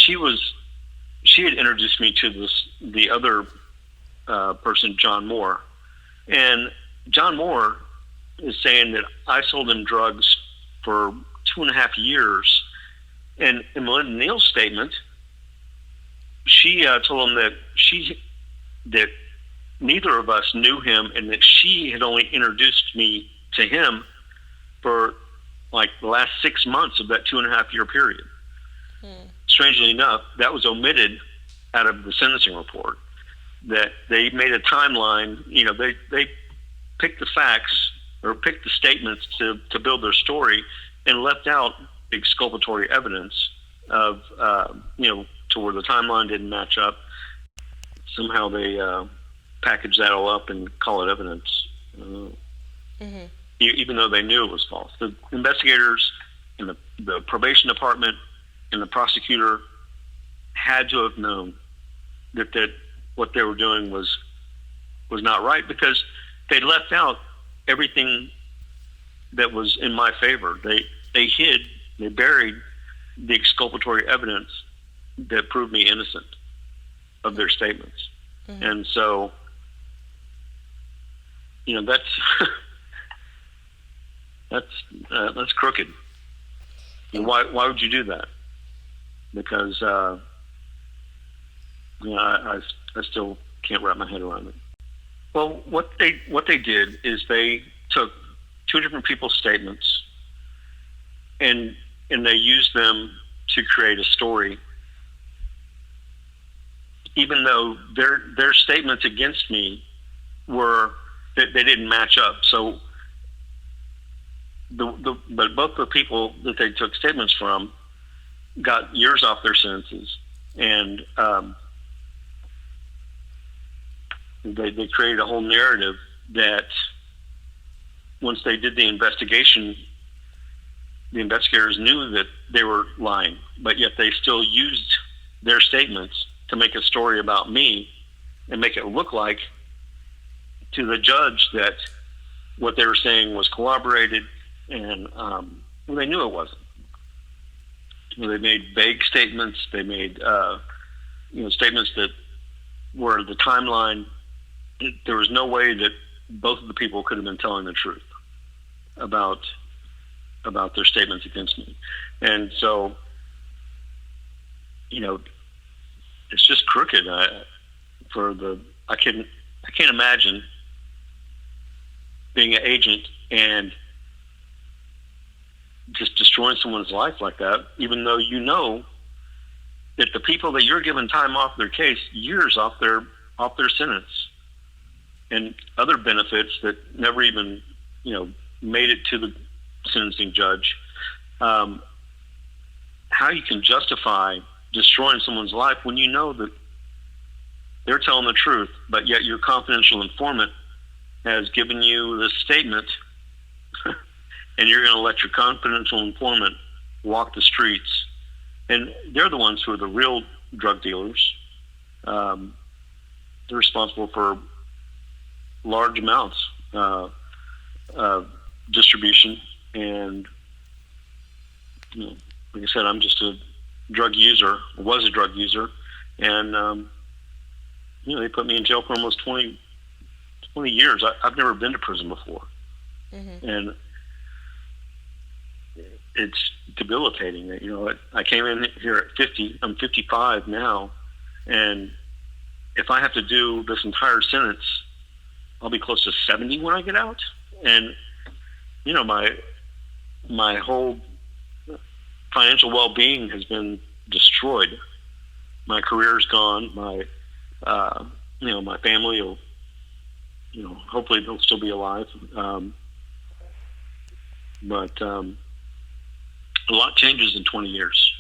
she had introduced me to the other person, John Moore, and John Moore is saying that I sold him drugs for 2.5 years, and in Melinda Neal's statement, she told him that neither of us knew him, and that she had only introduced me to him for like the last 6 months of that 2.5 year period. Strangely enough, that was omitted out of the sentencing report. That they made a timeline. You know, they picked the facts or picked the statements to build their story, and left out exculpatory evidence of to where the timeline didn't match up. Somehow they package that all up and call it evidence, even though they knew it was false. The investigators and the probation department and the prosecutor had to have known that what they were doing was not right, because they left out everything that was in my favor. They buried the exculpatory evidence that proved me innocent of their statements. And so, that's crooked. And why would you do that? Because I still can't wrap my head around it. Well, what they did is they took two different people's statements and they used them to create a story, even though their statements against me were that they didn't match up. So but both the people that they took statements from got years off their sentences, and they created a whole narrative that once they did the investigation, the investigators knew that they were lying, but yet they still used their statements to make a story about me and make it look like to the judge that what they were saying was corroborated, and they knew it wasn't. They made vague statements. They made statements that were the timeline. There was no way that both of the people could have been telling the truth about their statements against me. And so, it's just crooked. I can't imagine being an agent and just destroying someone's life like that, even though you know that the people that you're giving time off their case, years off their sentence, and other benefits that never even made it to the sentencing judge. How you can justify destroying someone's life when you know that they're telling the truth, but yet your confidential informant has given you this statement, and you're going to let your confidential informant walk the streets, and they're the ones who are the real drug dealers. They're responsible for large amounts of distribution, and like I said, I'm just a drug user, was a drug user, and they put me in jail for almost 20 years. I've never been to prison before, and it's debilitating. I came in here at 50. I'm 55 now, and if I have to do this entire sentence, I'll be close to 70 when I get out. And my whole financial well-being has been destroyed. My career's gone. My my family will, hopefully they'll still be alive. But a lot changes in 20 years,